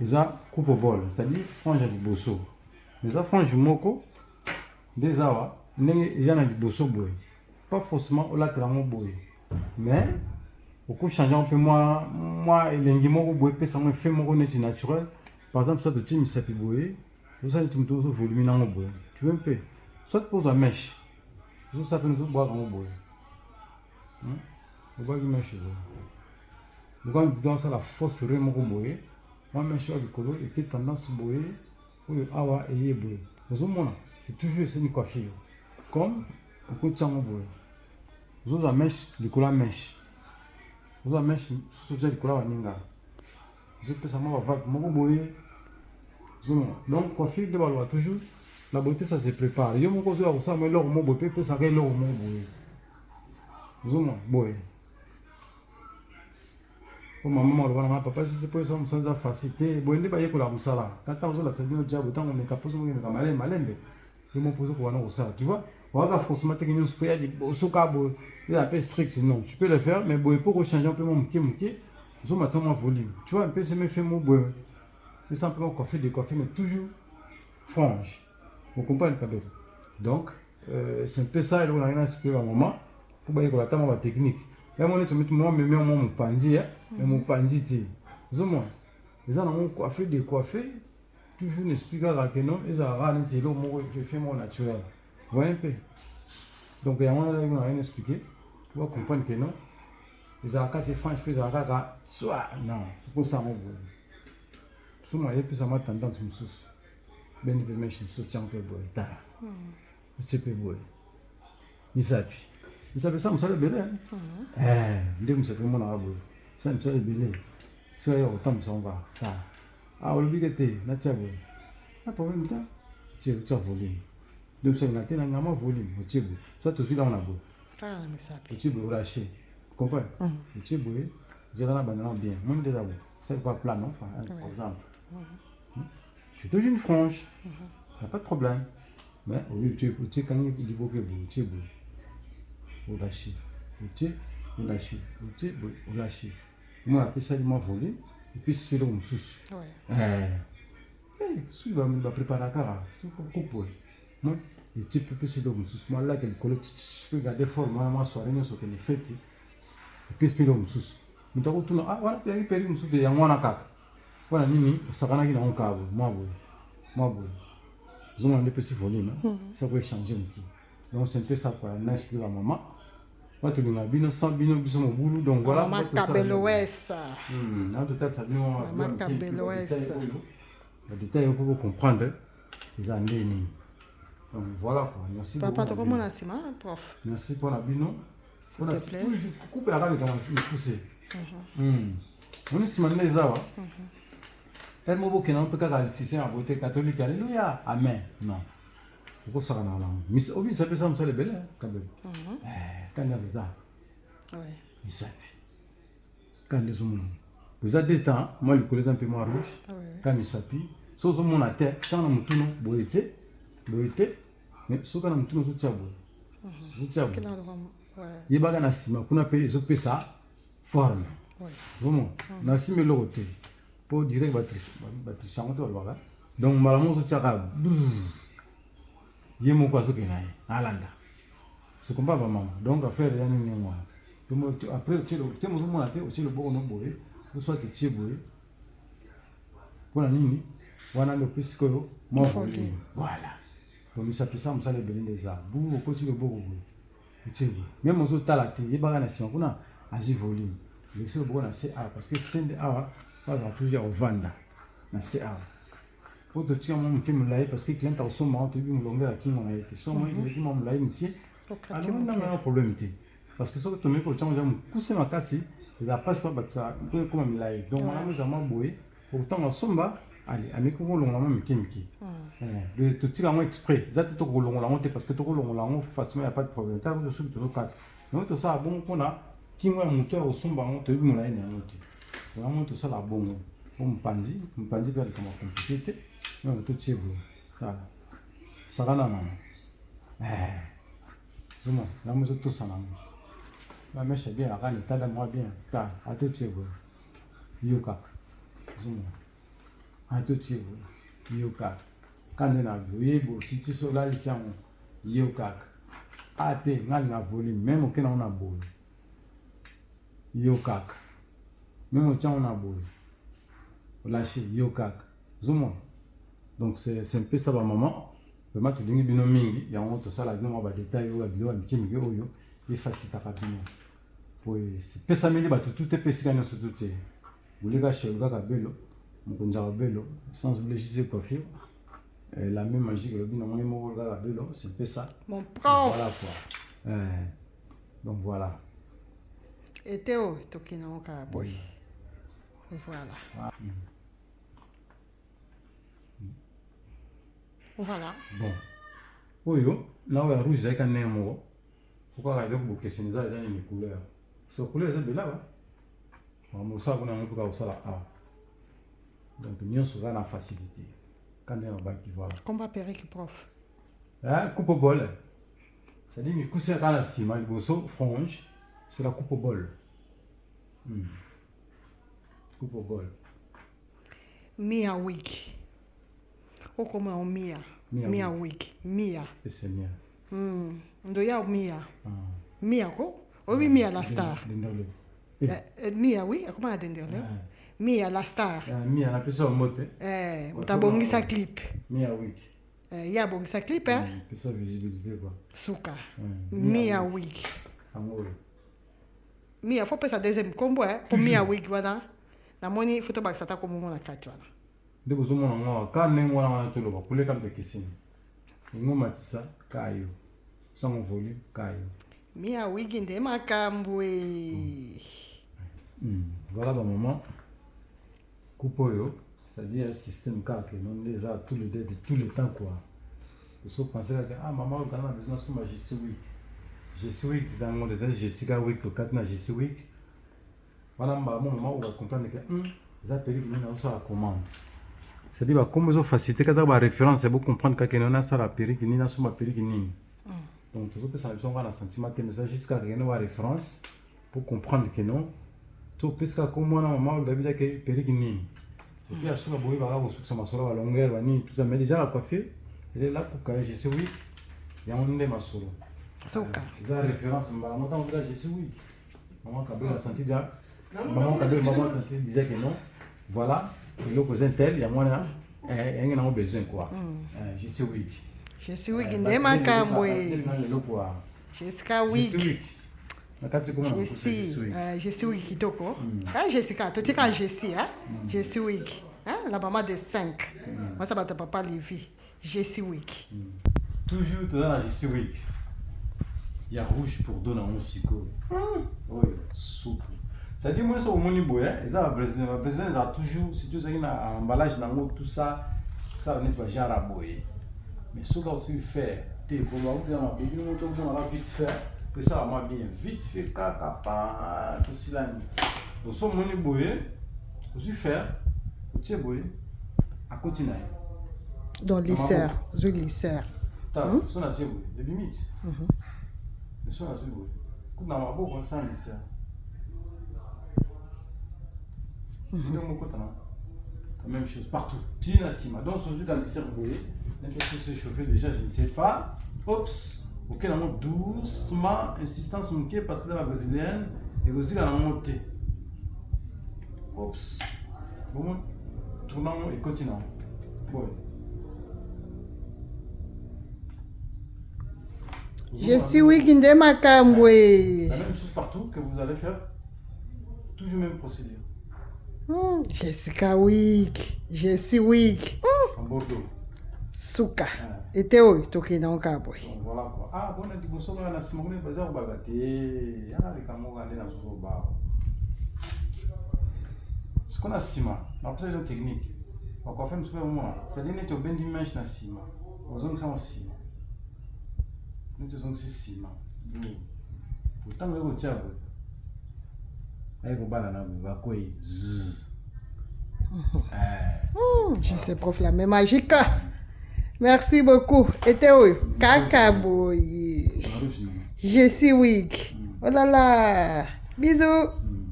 Ils ont coupe au bol, c'est-à-dire frange du bosso. Ils ont frange moko, des awa, ils ont du bosso boy. Pas forcément au latéral boy. Mais, au coup changeant un peu moi, les moko boy, peut ça me fait mon naturel. Par exemple, soit de team s'appelle boy, vous savez, tu me trouves volume dans boy. Tu veux un peu. Soit pose la mèche. Vous savez, nous boire en boy. Vous voyez, mèche. Donc, dans ça, la force vraiment boy. Moi, je suis du colo et puis tendance boye pour le awa et boye. C'est toujours essayer de coiffer. Comme au coup de chango boye. Vous avez mèche, du colo mèche. Vous avez mèche, sous le colo waninga. Vous avez ça, moi, va mon boye. Donc, coiffer de balois toujours. La beauté, ça se prépare. Yo, mon cousin, ça, mais l'or, mon boye, peut ça, l'or, mon boye. Vous avez boye. Maman mama papa c'est pour ça sans facilité bonde ba yeko la musala quand on la table job tant on est capable de camarade malembe ils m'ont posé pour un ça tu vois on va forcément te gagner un spray de bosoka bo il a peu strict non tu peux le faire mais bon pour changer un peu mon mki zo maintenant mon volume tu vois un peu c'est me fait mon bon c'est simplement coffee mais toujours franche vous comprenez pas bien donc c'est un peu ça et on a rien à expliquer à maman pour ba yeko la table ma technique. Là, on est tout le monde, mais mon panzi, mais mon panzi, ils ont coiffé, décoiffé, toujours expliqué que non, ils ont ramené l'eau, fait mon naturel. Vous voyez un peu. Donc, il y a rien expliqué. Vous comprenez que non. Ils ont quatre francs, ils ont quatre, soit, non, c'est pour ça, mon bout. Tout le monde, il y a plus à ma tendance, je me soucie. Ben, il peut mettre une soutien un peu, boy. C'est peu, boy. Il s'appuie. Vous savez ça, vous savez belé. Ndio msapemo na wabo. Ça me savait belé. Soit yo tam songa. Ah, obligate na tiabo. Na problème ta. Tu volume. Donc ça na tena ngama volume, tiabo. Soit tu suis là on a beau. Ah, mais ça peut. Tiabo lâché. Tu comprends? Tiabo, j'ai rien à banana bien. Même déjà bon. C'est pas plat non, par exemple. C'est toujours une frange. Il n'y a pas de problème. Mais au lieu tu quand il dit beaucoup tiabo. Au lâcher. Au lâcher. Moi, après ça, il m'a volé. Et puis, c'est là où je suis. Je vais préparer la cara. C'est tout pour moi. Et tu peux c'est là où je suis. Moi, là, tu peux garder fort. Moi, soirée, nous sommes les fêtes. Et puis, c'est là où je suis. Mais tu as tout. Ah, voilà, il y a une période où je suis. Il y a un kaka. Voilà, nini, ça va n'a pas moi, je m'en ai pas si volé. Ça peut changer. Donc, c'est un peu ça, quoi. On a expliqué à maman. Donc voilà. Maman Kabeloès. Maman Kabeloès. Le détail pour vous comprendre. Les années. Donc voilà quoi. Merci beaucoup. Papa, tu comment on a prof? Merci pour la bino. S'il te plaît. Je coupe à la pousser. On est sur les awa. Elle m'a dit que non peut pas c'est un beauté catholique. Alléluia. Amen. Non. Pourquoi ça n'a pas mais au ça peut ça me semble belle quand même. Quand il y a ça. Oui. Il s'appuie. Quand les hommes. Vous avez des temps, moi, le collège un peu moins rouge. Quand il s'appuie. Si vous avez la tête, quand on a tout le boité, mais si on a tout le tchabo. Vous tchabo. Il y a un assima, qu'on appelle les autres ça, forme. Vraiment. Nassime l'autre. Pour dire que batterie change tout le monde. Donc, malheureusement, ce tchaba. Il y a mon quoi ce qu'il y a. Alanda. Ce qu'on va vraiment. Donc, à faire rien de moi. Après, tu es mon athée, tu es le bon nom, boy. Ou soit tu es boy. Pour la ligne, on a le plus que moi. Voilà. Donc, ça peut ça, on s'allait bénir les arbres. Vous, au côté de beau. Même aux autres talatés, il y a pas de on a agi volume. Le seul bon, c'est A. Parce que c'est des A, pas à toujours au vanda. C'est A. Pour te tuer, mon qui me l'a parce que client a son moment, tu veux me longuer à qui on a été. Son moment, il m'a l'a imité. Alors, on a un problème. Parce que ce que tu me fais, tu as poussé ma casse, il a pas ce que ça, comme il l'a. Donc, on a mis à ma bouée. Pourtant, on somba, allez, à mes courants, on a mis Kimki. Le petit là, exprès. Ça, tu as tout le parce que tout le monde, facilement, il n'y a pas de problème. Tu as vu le soupe de l'autre. Donc, tout ça, bon, on a, qui m'a monté au somba, on te dit, on l'a monté. Vraiment, tout ça, là, bon. On me panzi, peut être comment compliqué. Non, tout est bon. Ça va, non. C'est bon, là, moi, je tout ça, là. La mèche est bien, la reine est tellement bien. À tout est bon. Yoka. C'est bon. tout tie yo kaka kande na boyebo kiti so la lisiamo yo kaka ate ngali na volume même okena ona boye yo kaka même otia ona boye lâcher yo kaka zomo donc c'est un peu ça ba maman vraiment tu dingi bino mingi yango to sala bino ba détail yo ba bilo ba mikemi oyo efasitaka bino po pesa mingi bato tout epesika nyonso tout te boleka chelu kaka belo mokonzi ya belo sans oublier juste coiffure la même magie que le bin on est mort kaka belo c'est un peu ça Mon prof. voilà quoi donc voilà Et Théo, toki na oka boy. Voilà. Voilà. bon oyo là où rouge avec un nez moko pourquoi avec beaucoup c'est ça les une couleur so couleur c'est bela ba on ça qu'on a un peu comme ça là donc nous souvent la facilité quand on va qui voilà Combat perruque prof. ah coupe au bol ça dit mais couper quand la ciment le bosso frange c'est la coupe au bol coupe au bol Mia week. O como é o Mia? Mia week. Mia. c'est bien Ndo ya Mia. Mia ko? Oui, Mia la star. Mia oui, comment a denderle? Mia la star. Mia na pesa mote. Utabongisa clip. Mia week. Ya bongisa clip Pesa visibilité quoi. Suka. Mia week. Amor. Mia faut pesa deuxième combo pour Mia week wana. Na moni photo ba sata ko mo na kati wana. Ndeko zo mona ngwa ka ne ngwa na tolo ba kule kam bekisini. Ngo matisa kayo. Sans volume kayo. Mia week inde makambwe. Voilà ba maman. Coupoyo, c'est-à-dire un système car que non les a tout le de tout le temps quoi. Vous so penser que ah maman on a besoin de suma je suis week dans mon désir Jessica week au 4 na je suis week. Voilà maman on va comprendre que ça peut dire que on ça commande. C'est-à-dire bah comme ils ont facilité quand ça va référence c'est pour comprendre que on a ça la péri que ni na suma péri que ni. Donc vous so ça on va na sentiment que ça jusqu'à rien la référence pour comprendre que non to pesca comme na maman on a que péri que ni. Et puis à ce moment là on se ma solo à longueur bani tout ça mais déjà la coiffure elle est là pour que je sais oui il y a un de ma solo. Suka. Ça référence maman on là je sais oui. Maman Kabel a senti déjà maman Kabel maman senti déjà que non. Voilà, et l'opposé tel il y a moi là on a besoin quoi. Je sais oui. Je suis week inde makambwe. Jessica week. Je suis week kitoko. Jessica, tu dis Jessie je suis week. La maman de 5. Moi ça va te papa Lévi. Je suis week. Toujours dans la je suis week. Il y a rouge pour donner un psycho. Oui, souple. Ça dit moi sur au moni boya, et ça le président a toujours si tu sais qu'il a emballage dans tout ça ça n'est pas genre à boyer. Mais ce qu'on peut faire, t'es pour moi bien ma bébé nous on va vite faire, que ça va bien vite fait caca pas tout cela. Donc son moni boyer, aussi faire, au tiers boyer, à continuer. Dans l'issère, je l'issère. T'as son a tiers boyer, les limites. Le son a tiers boyer. Coup dans ma boue sans l'issère. La même chose partout. Tina Sima. Donc, ce jus dans le cerveau, n'importe se chauffer déjà, je ne sais pas. Oups. Ok, on monte doucement, insistance manquée parce que c'est la brésilienne. Et aussi, on monte. Oups. Bon, tournons et continuons. Bon. Je suis week inde makambwe. La même chose partout que vous allez faire. Toujours même procédure. Jessica week. Je suis week. En Bordeaux. Suka. Et Théo, toki na okabwe. Voilà quoi. Ah, bon, on a dit que ça va na simone bazar bagate. Ah, les camerounais aller na zozo ba. Ce qu'on a ciment, on a besoin de technique. On va faire une super moi. C'est dire que ben dimanche na ciment. Aux hommes ça aussi. Nous te sommes ciment. Pourtant le tchabo. Ay ko bala na ba ko Je sais prof la même magique. Merci beaucoup. Et Théo, kakaboy. Je suis week. Oh là là. Bisous.